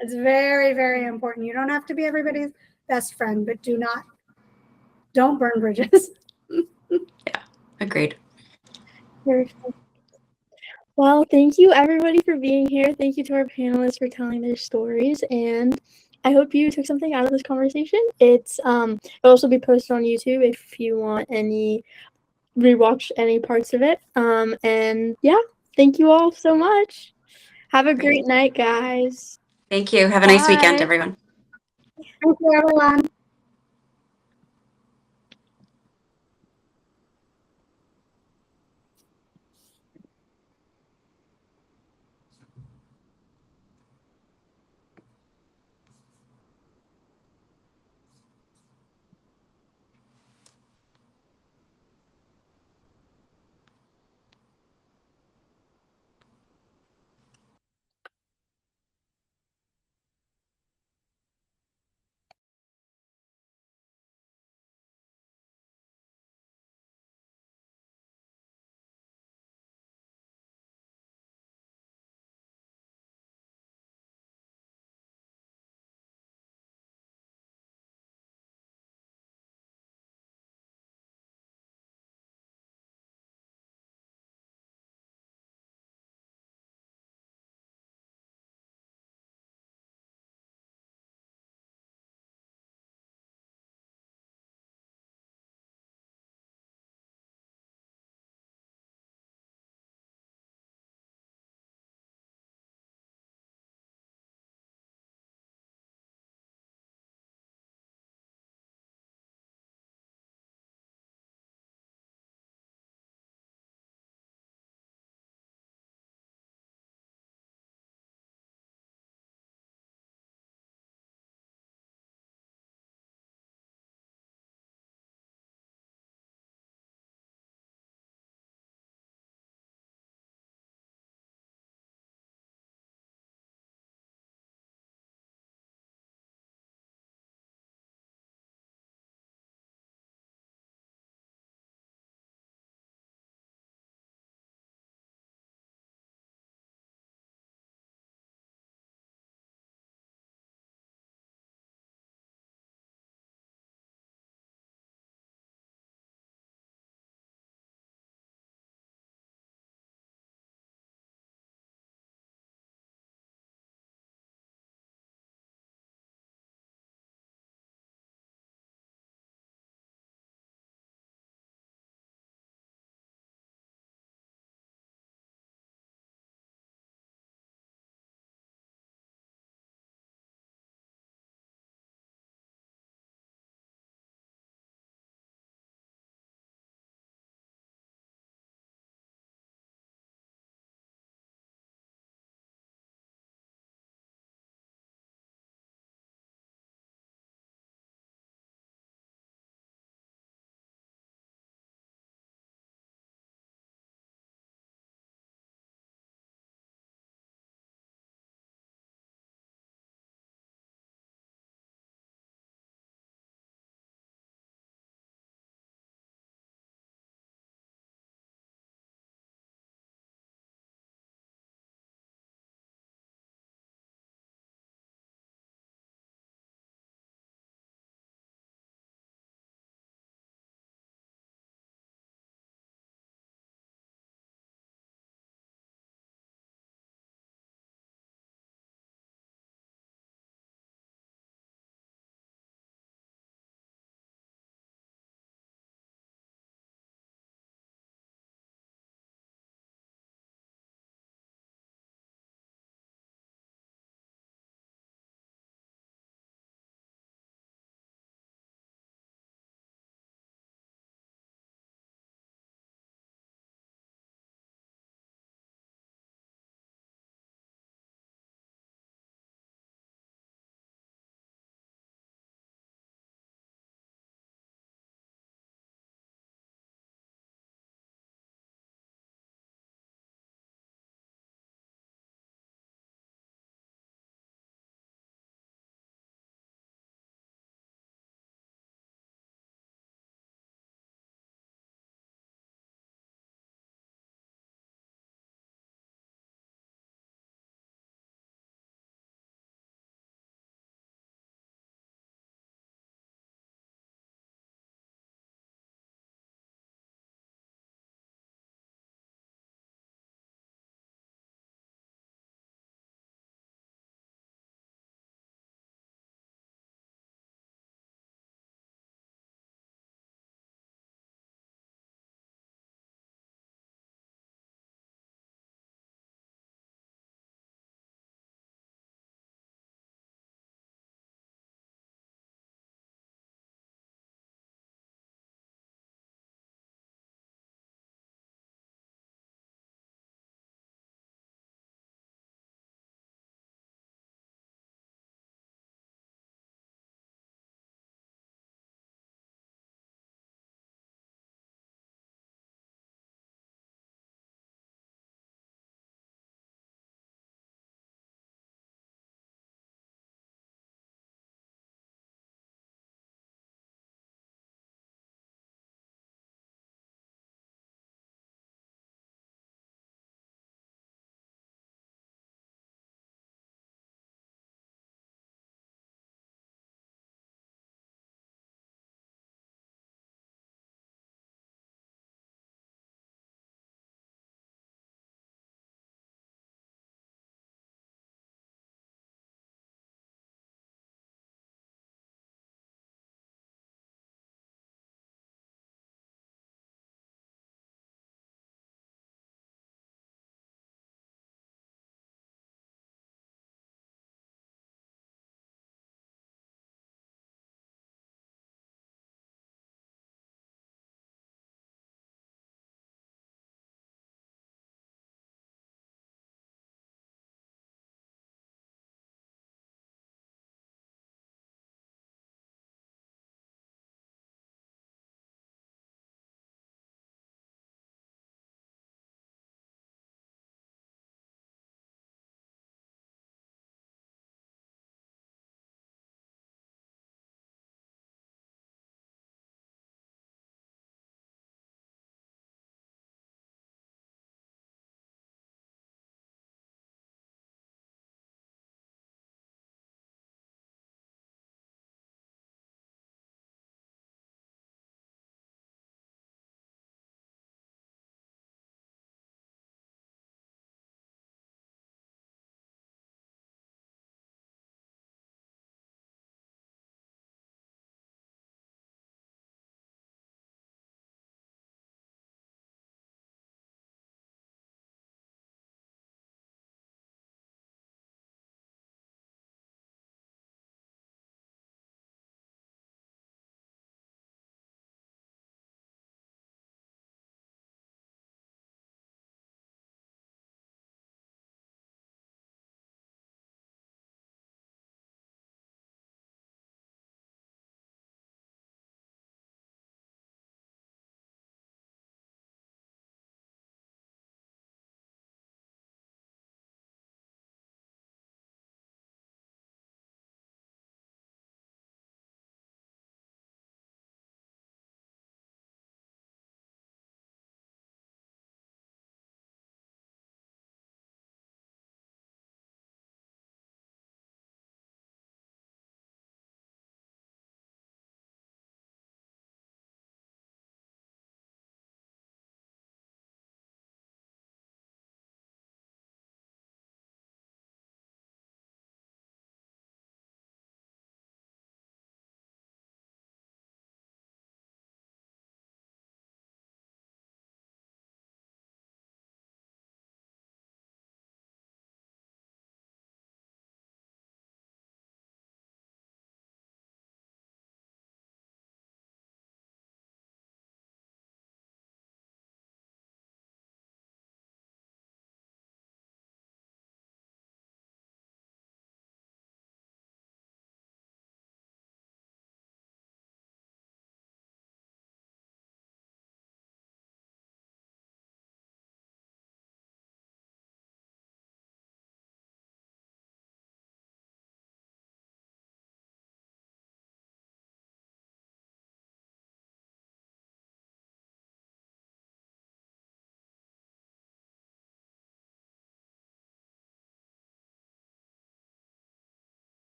It's very, very important. You don't have to be everybody's best friend, but don't burn bridges. Yeah, agreed. Well, thank you everybody for being here. Thank you to our panelists for telling their stories, and I hope you took something out of this conversation. It'll also be posted on YouTube if you want rewatch any parts of it. And yeah, thank you all so much. Have a great night, guys. Thank you. Have a nice weekend, Bye. everyone. Thank you, everyone.